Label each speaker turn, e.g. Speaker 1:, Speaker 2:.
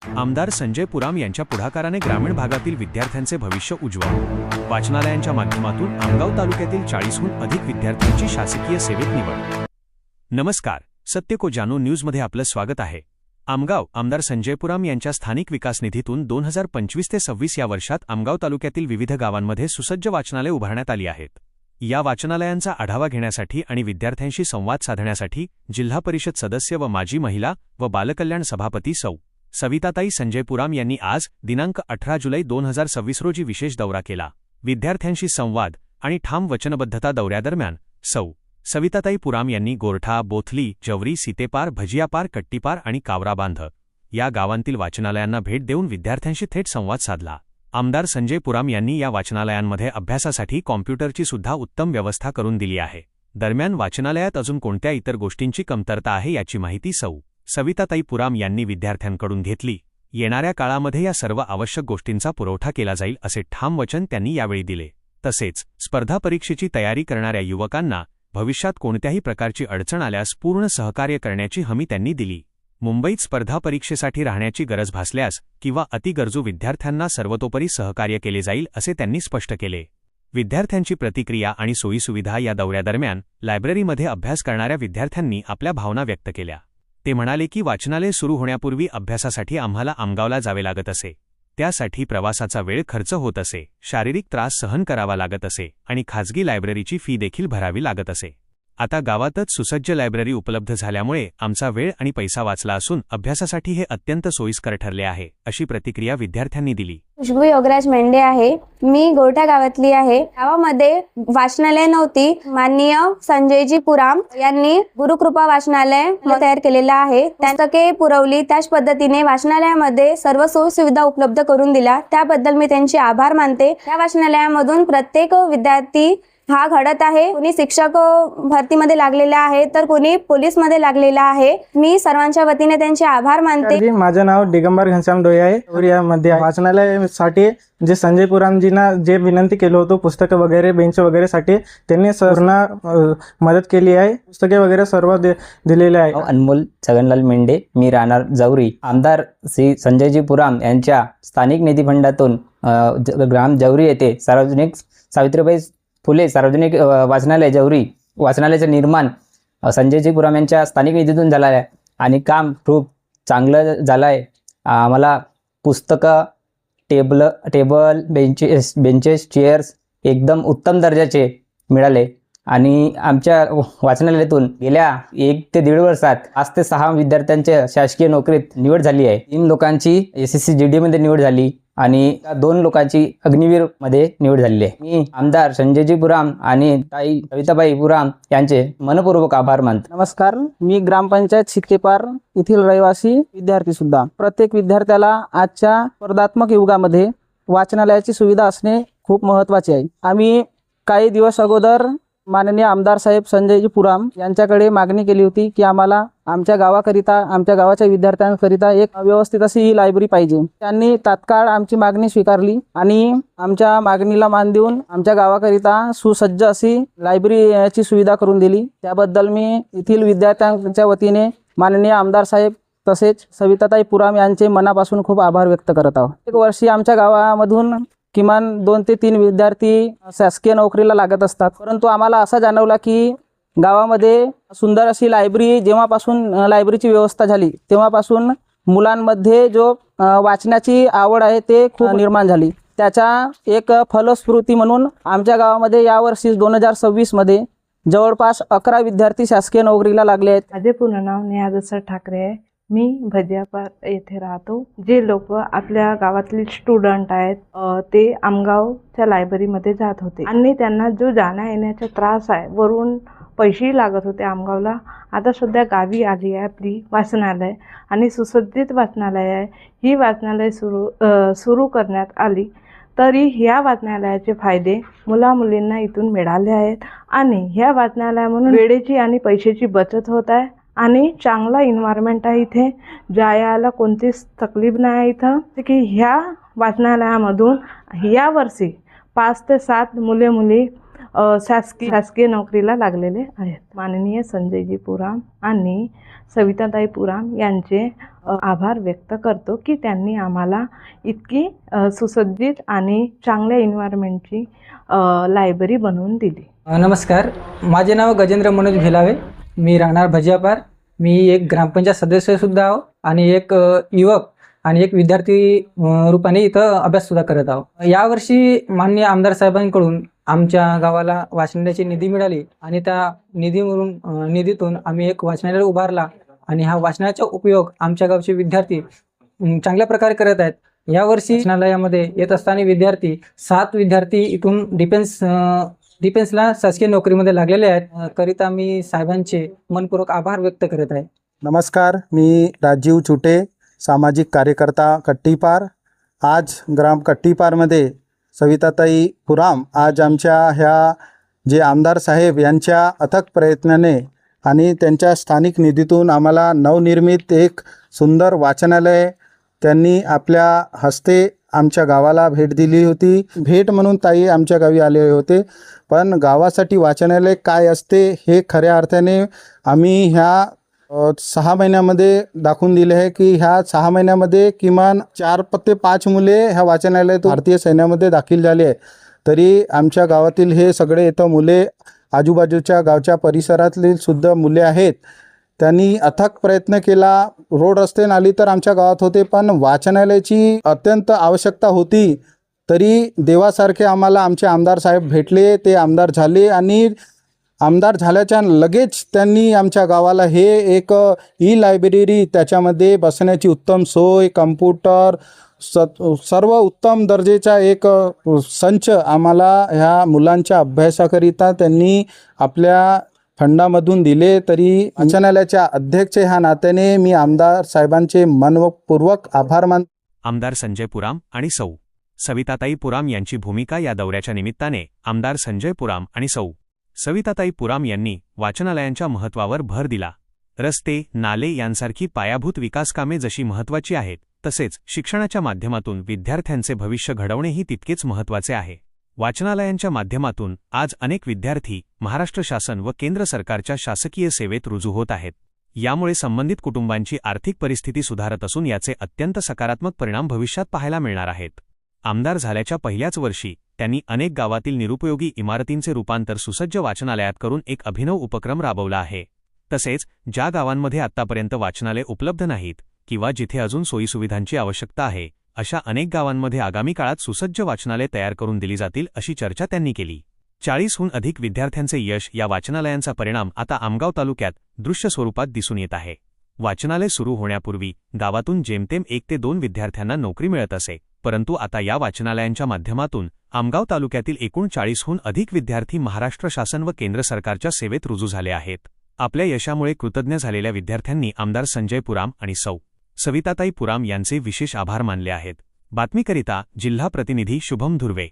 Speaker 1: आमदार संजय पुराम यांच्या पुढाकाराने ग्रामीण भागातील विद्यार्थ्यांचे भविष्य उज्ज्वल। वाचनालयांच्या माध्यमातून आमगाव तालुक्यातील 40हून अधिक विद्यार्थ्यांची शासकीय सेवेत निवड। नमस्कार, सत्य को जानो न्यूजमध्ये आपलं स्वागत आहे। आमगाव आमदार संजय पुराम यांच्या स्थानिक विकास निधीतून 2025 ते 26 या वर्षात आमगाव तालुक्यातील विविध गावांमध्ये सुसज्ज वाचनालय उभारण्यात आली आहेत। या वाचनालयांचा आढावा घेण्यासाठी आणि विद्यार्थ्यांशी संवाद साधण्यासाठी जिल्हा परिषद सदस्य व माजी महिला व बालकल्याण सभापती सौ. सविताताई संजय पुराम यांनी आज दिनांक 18 जुलै 2026 रोजी विशेष दौरा केला। विद्यार्थ्यांशी संवाद आणि ठाम वचनबद्धता दौऱ्यादरम्यान सौ. सविताताई पुराम यांनी गोरठा, बोथली, जवरी, सीतेपार, भजियापार, कट्टीपार आणि कावराबांध या गावांतील वाचनालयांना भेट देऊन विद्यार्थ्यांशी थेट संवाद साधला। आमदार संजय पुराम यांनी या वाचनालयांमध्ये अभ्यासासाठी कॉम्प्युटरची सुद्धा उत्तम व्यवस्था करून दिली आहे। दरम्यान वाचनालयात अजून कोणत्या इतर गोष्टींची कमतरता आहे याची माहिती सौ. सविताताई पुराम यांनी विद्यार्थ्यांकडून घेतली। येणाऱ्या काळामध्ये या सर्व आवश्यक गोष्टींचा पुरवठा केला जाईल असे ठाम वचन त्यांनी यावेळी दिले। तसेच स्पर्धा परीक्षेची तयारी करणाऱ्या युवकांना भविष्यात कोणत्याही प्रकारची अडचण आल्यास पूर्ण सहकार्य करण्याची हमी त्यांनी दिली। मुंबईत स्पर्धा परीक्षेसाठी राहण्याची गरज भासल्यास किंवा अतिगरजू विद्यार्थ्यांना सर्वतोपरी सहकार्य केले जाईल असे त्यांनी स्पष्ट केले। विद्यार्थ्यांची प्रतिक्रिया आणि सोयीसुविधा या दौऱ्यादरम्यान लायब्ररीमध्ये अभ्यास करणाऱ्या विद्यार्थ्यांनी आपल्या भावना व्यक्त केल्या। ते म्हणाले की वाचनालय सुरू होण्यापूर्वी अभ्यासासाठी आम्हाला आमगावला जावे लागत असे। त्यासाठी प्रवासाचा वेळ खर्च होत असे, शारीरिक त्रास सहन करावा लागत असे आणि खाजगी लायब्ररीची फी देखील भरावी लागत असे। आता गावातच सुसज्ज लायब्ररी उपलब्ध झाल्यामुळे आमचा वेळ आणि पैसा वाचला असून अभ्यासासाठी हे अत्यंत सोयीस्कर ठरले आहे, अशी प्रतिक्रिया विद्यार्थ्यांनी दिली।
Speaker 2: खुशबू योगराज मेंढे आहे। मी गोरठा गावातली आहे। गावामध्ये वाचनालय नव्हती। माननीय संजयजी पुराम यांनी गुरुकृपा वाचनालय तयार केलेलं आहे। पुस्तके पुरवली, त्याच पद्धतीने वाचनालयामध्ये सर्व सोयीसुविधा उपलब्ध करून दिल्या, त्याबद्दल मी त्यांचे आभार मानते। या वाचनालयामधून प्रत्येक विद्यार्थी हा घडत आहे। कोणी शिक्षक भरतीमध्ये लागलेला आहे तर कोणी पोलीस मध्ये लागलेला आहे। मी सर्वांच्या वतीने त्यांचे आभार मानते।
Speaker 3: माझं नाव दिगंबर घनश्याम डोळे आहे और यामध्ये वाचनालयासाठी जे संजय पुरामजींना जे विनंती केलं होतं पुस्तकं वगैरे बेंच वगैरे साठी त्यांनी सर्वांना मदत केली आहे। पुस्तके वगैरे सर्व दिलेले आहे।
Speaker 4: अनमोल छगनलाल मेंढे, मी राहणार जवरी। आमदार श्री संजयजी पुराम यांच्या स्थानिक निधी फंडातून ग्राम जवरी येथे सार्वजनिक सावित्रीबाई फुले सार्वजनिक वाचनालय जवरी वाचनालयाचे निर्माण संजयजी पुराम यांच्या स्थानिक निधीतून झालं आहे आणि काम खूप चांगलं झालं आहे। आम्हाला पुस्तकं, टेबल बेंचेस चेअर्स एकदम उत्तम दर्जाचे मिळाले आणि आमच्या वाचनालयातून गेल्या 1 ते 1.5 वर्षात 5 ते 6 विद्यार्थ्यांच्या शासकीय नोकरीत निवड झाली आहे। 3 लोकांची SSC GD मध्ये निवड झाली आणि 2 लोकांची अग्निवीर मध्ये निवड झालेली आहे। मी आमदार संजयजी पुराम आणि ताई सविताबाई पुराम यांचे मनपूर्वक आभार मानतो।
Speaker 5: नमस्कार, मी ग्रामपंचायत सीतेपार येथील रहिवासी विद्यार्थी सुद्धा। प्रत्येक विद्यार्थ्याला आजच्या स्पर्धात्मक युगामध्ये वाचनालयाची सुविधा असणे खूप महत्त्वाचे आहे। आम्ही काही दिवस अगोदर माननीय आमदार साहेब संजयजी पुराम यांच्याकडे मागणी केली होती की आम्हाला आमच्या गावाकरिता, आमच्या गावाच्या विद्यार्थ्यांकरिता एक व्यवस्थित अशी लायब्ररी पाहिजे। त्यांनी तात्काळ आमची मागणी स्वीकारली आणि आमच्या मागणीला मान देऊन आमच्या गावाकरिता सुसज्ज अशी लायब्ररीची सुविधा करून दिली। त्याबद्दल मी येथील विद्यार्थ्यांच्या वतीने माननीय आमदार साहेब तसेच सविताताई पुराम यांचे मनापासून खूप आभार व्यक्त करत आहोत। 1 वर्षी आमच्या गावामधून किमान 2 ते 3 विद्यार्थी शासकीय नोकरीला लागत असतात, परंतु आम्हाला असं जाणवलं की गावामध्ये सुंदर अशी लायब्ररी जेव्हापासून लायब्ररीची व्यवस्था झाली तेव्हापासून मुलांमध्ये जो वाचनाची आवड आहे ते खूप निर्माण झाली। त्याचा एक फलश्रुती म्हणून आमच्या गावामध्ये यावर्षी 2026 मध्ये जवळपास 11 विद्यार्थी शासकीय नोकरीला लागले आहेत।
Speaker 6: माझे पूर्ण नाव नेहा ठाकरे आहे। मी भजियापार येथे राहतो। जे लोक आपल्या गावातले स्टुडंट आहेत ते आमगावच्या लायब्ररीमध्ये जात होते आणि त्यांना जो जाण्या येण्याचा त्रास आहे, वरून पैसेही लागत होते आमगावला, आता सध्या गावी आली आहे आपली वाचनालय आणि सुसज्जित वाचनालय आहे। ही वाचनालय सुरू करण्यात आली तरी ह्या वाचनालयाचे फायदे मुलामुलींना इथून मिळाले आहेत आणि ह्या वाचनालयामधून वेळेची आणि पैशाची बचत होत आहे आणि चांगला एन्व्हायरमेंट आहे। इथे जायला कोणतीच तकलीफ नाही आहे इथं की ह्या वाचनालयामधून या वर्षी 5 ते 7 मुले शासकीय नोकरीला लागलेले आहेत। माननीय संजयजी पुराम आणि सविताताई पुराम यांचे आभार व्यक्त करतो की त्यांनी आम्हाला इतकी सुसज्जित आणि चांगल्या एन्व्हायरमेंटची लायब्ररी बनवून दिली.
Speaker 7: नमस्कार, माझे नाव गजेंद्र मनोज भिलावे. मी राहणार भजियापार. मी एक ग्रामपंचायत सदस्यसुद्धा आहो आणि एक युवक आणि एक विद्यार्थी रूपाने इथं अभ्याससुद्धा करत आहो. यावर्षी माननीय आमदार साहेबांकडून आमच्या गावाला वाचनालयाची निधी मिळाली आणि त्या निधीतून आम्ही एक वाचनालय उभारला आणि हा वाचनालयाचा उपयोग आमच्या गावचे विद्यार्थी चांगल्या प्रकारे करत आहेत. यावर्षी वाचनालयामध्ये येत असताना 7 विद्यार्थी इथून डिफेन्सला शासकीय नोकरीमध्ये लागलेले आहेत. करिता मी साहेबांचे मनपूर्वक आभार व्यक्त करत आहे.
Speaker 8: नमस्कार, मी राजीव चुटे, सामाजिक कार्यकर्ता कट्टीपार. आज ग्राम कट्टीपारमध्ये सविताताई पुराम आज आमच्या ह्या जे आमदार साहेब यांच्या अथक प्रयत्नाने आणि त्यांच्या स्थानिक निधीतून आम्हाला नवनिर्मित एक सुंदर वाचनालय त्यांनी आपल्या हस्ते आमच्या गावाला भेट दिली होती. भेट म्हणून ताई आमच्या गावी आले होते, पण गावासाठी वाचनालय काय असते हे खऱ्या अर्थाने आम्ही ह्या 6 महिन्यामध्ये दाखवून दिले आहे की ह्या 6 महिन्यामध्ये किमान 4 ते 5 मुले ह्या वाचनालयातून भारतीय सैन्यामध्ये दाखल झाले आहे. तरी आमच्या गावातील हे सगळे इथं मुले आजूबाजूच्या गावच्या परिसरातली सुद्धा मुले आहेत. त्यांनी अथक प्रयत्न केला. रोड रस्ते नाली तर आमच्या गावात होते, पण वाचनालयाची अत्यंत आवश्यकता होती. तरी देवासारखे आम्हाला आमचे आमदार साहेब भेटले. ते आमदार झाले आणि आमदार झाल्याच्या लगेच त्यांनी आमच्या गावाला हे एक लायब्ररी, त्याच्यामध्ये बसण्याची उत्तम सोय, कम्प्युटर, सर्व उत्तम दर्जाचा एक संच आम्हाला ह्या मुलांच्या अभ्यासाकरिता त्यांनी आपल्या फंडामधून दिले. तरी वाचनालयाच्या अध्यक्ष ह्या नात्याने मी आमदार साहेबांचे मनपूर्वक आभार मानतो.
Speaker 1: आमदार संजय पुराम आणि सौ सविताताई पुराम यांची भूमिका या दौऱ्याच्या निमित्ताने आमदार संजय पुराम आणि सौ सविताताई पुराम यांनी वाचनालयांच्या महत्त्वावर भर दिला. रस्ते, नाले यांसारखी पायाभूत विकासकामे जशी महत्त्वाची आहेत, तसेच शिक्षणाच्या माध्यमातून विद्यार्थ्यांचे भविष्य घडवणेही तितकेच महत्त्वाचे आहे. वाचनालयांच्या माध्यमातून आज अनेक विद्यार्थी महाराष्ट्र शासन व केंद्र सरकारच्या शासकीय सेवेत रुजू होत आहेत. यामुळे संबंधित कुटुंबांची आर्थिक परिस्थिती सुधारत असून याचे अत्यंत सकारात्मक परिणाम भविष्यात पाहायला मिळणार आहेत. आमदार झाल्याच्या पहिल्याच वर्षी त्यांनी अनेक गावातील निरुपयोगी इमारतींचे रूपांतर सुसज्ज वाचनालयात करून एक अभिनव उपक्रम राबवला आहे. तसेच ज्या गावांमध्ये आत्तापर्यंत वाचनालय उपलब्ध नाहीत किंवा जिथे अजून सोयीसुविधांची आवश्यकता आहे, अशा अनेक गावांमध्ये आगामी काळात सुसज्ज वाचनालय तयार करून दिली जातील अशी चर्चा त्यांनी केली. 40हून अधिक विद्यार्थ्यांचे यश या वाचनालयांचा परिणाम आता आमगाव तालुक्यात दृश्य स्वरूपात दिसून येत आहे. वाचनालय सुरू होण्यापूर्वी गावातून जेमतेम 1 ते 2 विद्यार्थ्यांना नोकरी मिळत असे, परंतु आता या वाचनालयांच्या माध्यमातून आमगाव तालुक्यातील एकूण 40हून अधिक विद्यार्थी महाराष्ट्र शासन व केंद्र सरकारच्या सेवेत रुजू झाले आहेत. आपल्या यशामुळे कृतज्ञ झालेल्या विद्यार्थ्यांनी आमदार संजय पुराम आणि सौ सविताताई पुराम यांचे विशेष आभार मानले आहेत. बातमीकरिता जिल्हा प्रतिनिधी शुभम धुर्वे.